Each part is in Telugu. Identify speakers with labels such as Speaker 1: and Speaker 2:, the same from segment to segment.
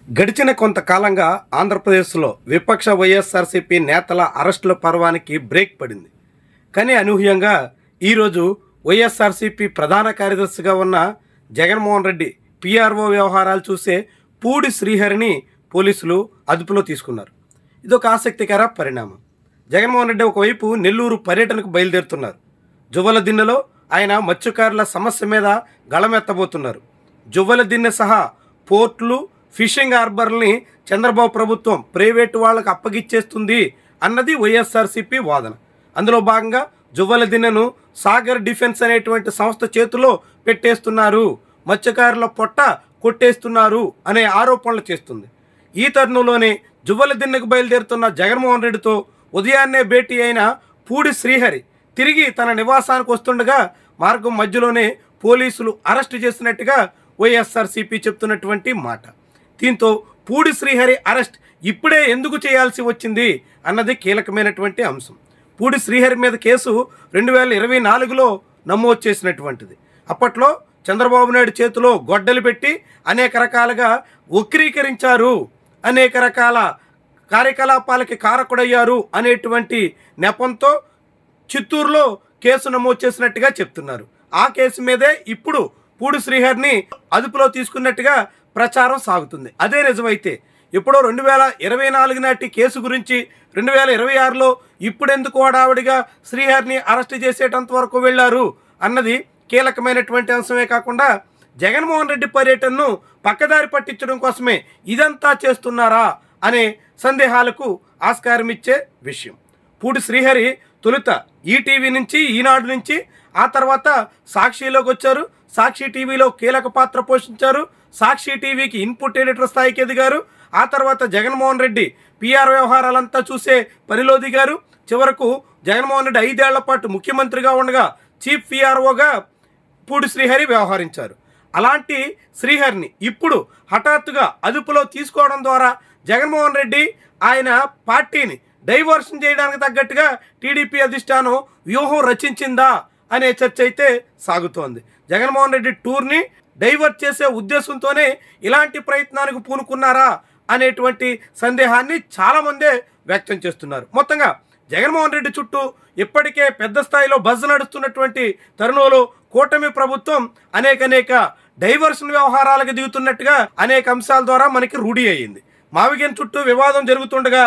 Speaker 1: గడిచిన కొంతకాలంగా ఆంధ్రప్రదేశ్లో విపక్ష వైఎస్ఆర్సీపీ నేతల అరెస్టుల పర్వానికి బ్రేక్ పడింది. కానీ అనూహ్యంగా ఈరోజు వైఎస్ఆర్సీపీ ప్రధాన కార్యదర్శిగా ఉన్న జగన్మోహన్ రెడ్డి పిఆర్ఓ వ్యవహారాలు చూసే పూడి శ్రీహరిని పోలీసులు అదుపులో తీసుకున్నారు. ఇదొక ఆసక్తికర పరిణామం. జగన్మోహన్ రెడ్డి ఒకవైపు నెల్లూరు పర్యటనకు బయలుదేరుతున్నారు. జువ్వలదిన్నెలో ఆయన మత్స్యకారుల సమస్య మీద గళమెత్తబోతున్నారు. జువ్వలదిన్నె సహా పోర్టులు, ఫిషింగ్ హార్బర్ని చంద్రబాబు ప్రభుత్వం ప్రైవేటు వాళ్ళకు అప్పగిచ్చేస్తుంది అన్నది వైఎస్ఆర్సీపీ వాదన. అందులో భాగంగా జువ్వలదిన్నెను సాగర్ డిఫెన్స్ అనేటువంటి సంస్థ చేతిలో పెట్టేస్తున్నారు, మత్స్యకారుల పొట్ట కొట్టేస్తున్నారు అనే ఆరోపణలు చేస్తుంది. ఈ తరుణంలోనే జువ్వలదిన్నెకు బయలుదేరుతున్న జగన్మోహన్ రెడ్డితో ఉదయాన్నే భేటీ అయిన పూడి శ్రీహరి తిరిగి తన నివాసానికి వస్తుండగా మార్గం మధ్యలోనే పోలీసులు అరెస్టు చేసినట్టుగా వైఎస్ఆర్సీపీ చెప్తున్నటువంటి మాట. దీంతో పూడి శ్రీహరి అరెస్ట్ ఇప్పుడే ఎందుకు చేయాల్సి వచ్చింది అన్నది కీలకమైనటువంటి అంశం. పూడి శ్రీహరి మీద కేసు 2024లో నమోదు చేసినటువంటిది. అప్పట్లో చంద్రబాబు నాయుడు చేతిలో గొడ్డలు పెట్టి అనేక రకాలుగా వక్రీకరించారు, అనేక రకాల కార్యకలాపాలకి కారకుడయ్యారు అనేటువంటి నెపంతో చిత్తూరులో కేసు నమోదు చేసినట్టుగా చెప్తున్నారు. ఆ కేసు మీదే ఇప్పుడు పూడి శ్రీహరిని అదుపులో తీసుకున్నట్టుగా ప్రచారం సాగుతుంది. అదే నిజమైతే ఎప్పుడో 2024 నాటి కేసు గురించి 2026లో ఇప్పుడెందుకు హడావుడిగా శ్రీహరిని అరెస్ట్ చేసేటంత వరకు వెళ్లారు అన్నది కీలకమైనటువంటి అంశమే కాకుండా జగన్మోహన్ రెడ్డి పర్యటనను పక్కదారి పట్టించడం కోసమే ఇదంతా చేస్తున్నారా అనే సందేహాలకు ఆస్కారం ఇచ్చే విషయం. పూడి శ్రీహరి తొలుత ఈటీవీ నుంచి, ఈనాడు నుంచి, ఆ తర్వాత సాక్షిలోకి వచ్చారు. సాక్షి టీవీలో కీలక పాత్ర పోషించారు. సాక్షి టీవీకి ఇన్పుట్ ఎడిటర్ స్థాయికి ఎదిగారు. ఆ తర్వాత జగన్మోహన్ రెడ్డి పిఆర్ వ్యవహారాలంతా చూసే పనిలో దిగారు. చివరకు జగన్మోహన్ రెడ్డి 5 ఏళ్ల పాటు ముఖ్యమంత్రిగా ఉండగా చీఫ్ పిఆర్ఓగా పూడి శ్రీహరి వ్యవహరించారు. అలాంటి శ్రీహరిని ఇప్పుడు హఠాత్తుగా అదుపులో తీసుకోవడం ద్వారా జగన్మోహన్ రెడ్డి ఆయన పార్టీని డైవర్షన్ చేయడానికి తగ్గట్టుగా టీడీపీ అధిష్టానం వ్యూహం రచించిందా అనే చర్చ అయితే సాగుతోంది. జగన్మోహన్ రెడ్డి టూర్ని డైవర్ట్ చేసే ఉద్దేశంతోనే ఇలాంటి ప్రయత్నానికి పూనుకున్నారా అనేటువంటి సందేహాన్ని చాలామందే వ్యక్తం చేస్తున్నారు. మొత్తంగా జగన్మోహన్ రెడ్డి చుట్టూ ఇప్పటికే పెద్ద స్థాయిలో బజ్ నడుస్తున్నటువంటి తరుణంలో కూటమి ప్రభుత్వం అనేక డైవర్షన్ వ్యవహారాలకు దిగుతున్నట్టుగా అనేక అంశాల ద్వారా మనకి రూఢి అయ్యింది. మావిగన్ చుట్టూ వివాదం జరుగుతుండగా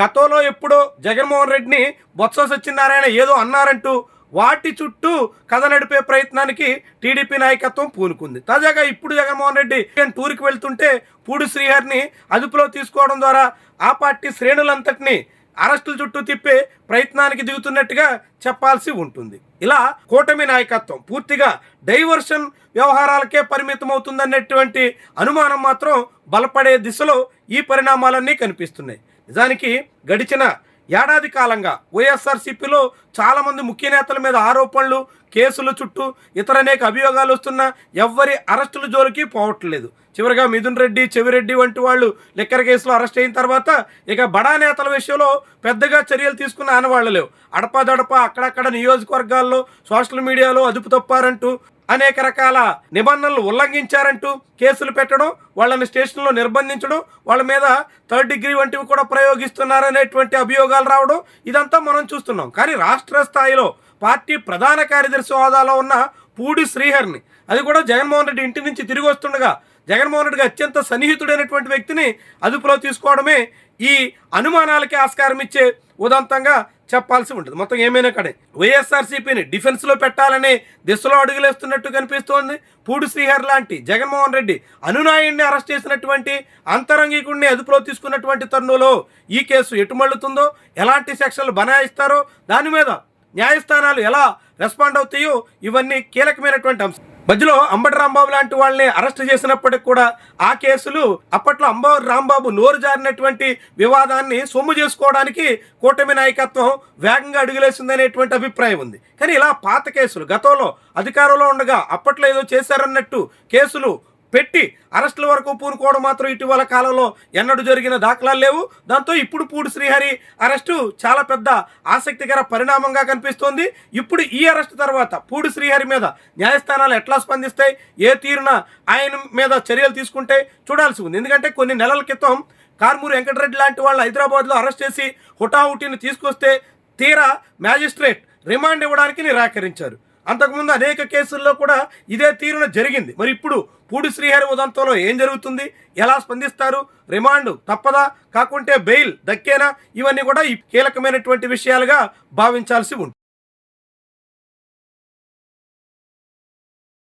Speaker 1: గతంలో ఎప్పుడో జగన్మోహన్ రెడ్డిని బొత్స సత్యనారాయణ ఏదో అన్నారంటూ వాటి చుట్టూ కథ నడిపే ప్రయత్నానికి టీడీపీ నాయకత్వం పూనుకుంది. తాజాగా ఇప్పుడు జగన్మోహన్ రెడ్డి టూర్కి వెళ్తుంటే పూడి శ్రీహరిని అదుపులో తీసుకోవడం ద్వారా ఆ పార్టీ శ్రేణులంతటినీ అరెస్టుల చుట్టూ తిప్పే ప్రయత్నానికి దిగుతున్నట్టుగా చెప్పాల్సి ఉంటుంది. ఇలా కూటమి నాయకత్వం పూర్తిగా డైవర్షన్ వ్యవహారాలకే పరిమితం అవుతుందనేటువంటి అనుమానం మాత్రం బలపడే దిశలో ఈ పరిణామాలన్నీ కనిపిస్తున్నాయి. నిజానికి గడిచిన ఏడాది కాలంగా వైఎస్ఆర్సీపీలో చాలామంది ముఖ్య నేతల మీద ఆరోపణలు, కేసుల చుట్టూ ఇతర అనేక అభియోగాలు వస్తున్నా ఎవ్వరి అరెస్టుల జోలికి పోవట్లేదు. చివరిగా మిథున్ రెడ్డి, చెవిరెడ్డి వంటి వాళ్ళు లిక్కర్ కేసులో అరెస్ట్ అయిన తర్వాత ఇక బడా నేతల విషయంలో పెద్దగా చర్యలు తీసుకున్న ఆనవాళ్లు లేవు. అడపాదడప అక్కడక్కడ నియోజకవర్గాల్లో సోషల్ మీడియాలో అదుపు తప్పారంటూ, అనేక రకాల నిబంధనలు ఉల్లంఘించారంటూ కేసులు పెట్టడం, వాళ్ళని స్టేషన్లో నిర్బంధించడం, వాళ్ళ మీద 3rd డిగ్రీ వంటివి కూడా ప్రయోగిస్తున్నారనేటువంటి అభియోగాలు రావడం ఇదంతా మనం చూస్తున్నాం. కానీ రాష్ట్ర స్థాయిలో పార్టీ ప్రధాన కార్యదర్శి హోదాలో ఉన్న పూడి శ్రీహరిని, అది కూడా జగన్మోహన్ రెడ్డి ఇంటి నుంచి తిరిగి వస్తుండగా జగన్మోహన్ రెడ్డికి అత్యంత సన్నిహితుడైనటువంటి వ్యక్తిని అదుపులో తీసుకోవడమే ఈ అనుమానాలకి ఆస్కారం ఇచ్చే ఉదంతంగా చెప్పాల్సి ఉంటుంది. మొత్తం ఏమైనా కడే వైఎస్ఆర్సీపీని డిఫెన్స్లో పెట్టాలనే దిశలో అడుగులేస్తున్నట్టు కనిపిస్తోంది. పూడి శ్రీహరి లాంటి జగన్మోహన్ రెడ్డి అనునాయుడిని అరెస్ట్ చేసినటువంటి అంతరంగికుడిని అదుపులో తీసుకున్నటువంటి తరుణంలో ఈ కేసు ఎటు మళ్ళుతుందో, ఎలాంటి సెక్షన్లు బనాయిస్తారో, దాని మీద న్యాయస్థానాలు ఎలా రెస్పాండ్ అవుతాయో ఇవన్నీ కీలకమైనటువంటి అంశం. మధ్యలో అంబటి రాంబాబు లాంటి వాళ్ళని అరెస్ట్ చేసినప్పటికి కూడా ఆ కేసులు అప్పట్లో అంబటి రాంబాబు నోరు జారినటువంటి వివాదాన్ని సొమ్ము చేసుకోవడానికి కూటమి నాయకత్వం వేగంగా అడుగులేసిందనేటువంటి అభిప్రాయం ఉంది. కానీ ఇలా పాత కేసులు గతంలో అధికారంలో ఉండగా అప్పట్లో ఏదో చేశారన్నట్టు కేసులు పెట్టి అరెస్టుల వరకు పూనుకోవడం మాత్రం ఇటీవల కాలంలో ఎన్నడూ జరిగిన దాఖలాలు లేవు. దాంతో ఇప్పుడు పూడి శ్రీహరి అరెస్టు చాలా పెద్ద ఆసక్తికర పరిణామంగా కనిపిస్తోంది. ఇప్పుడు ఈ అరెస్టు తర్వాత పూడి శ్రీహరి మీద న్యాయస్థానాలు ఎట్లా స్పందిస్తాయి, ఏ తీరున ఆయన మీద చర్యలు తీసుకుంటే చూడాల్సి ఉంది. ఎందుకంటే కొన్ని నెలల క్రితం కార్మూరి వెంకటరెడ్డి లాంటి వాళ్ళు హైదరాబాద్లో అరెస్ట్ చేసి హుటాహుటిని తీసుకొస్తే తీరా మ్యాజిస్ట్రేట్ రిమాండ్ ఇవ్వడానికి నిరాకరించారు. అంతకుముందు అనేక కేసుల్లో కూడా ఇదే తీరున జరిగింది. మరి ఇప్పుడు పూడి శ్రీహరి ఉదంతంలో ఏం జరుగుతుంది, ఎలా స్పందిస్తారు, రిమాండ్ తప్పదా, కాకుంటే బెయిల్ దక్కేనా, ఇవన్నీ కూడా ఈ కీలకమైనటువంటి విషయాలుగా భావించాల్సి ఉంటుంది.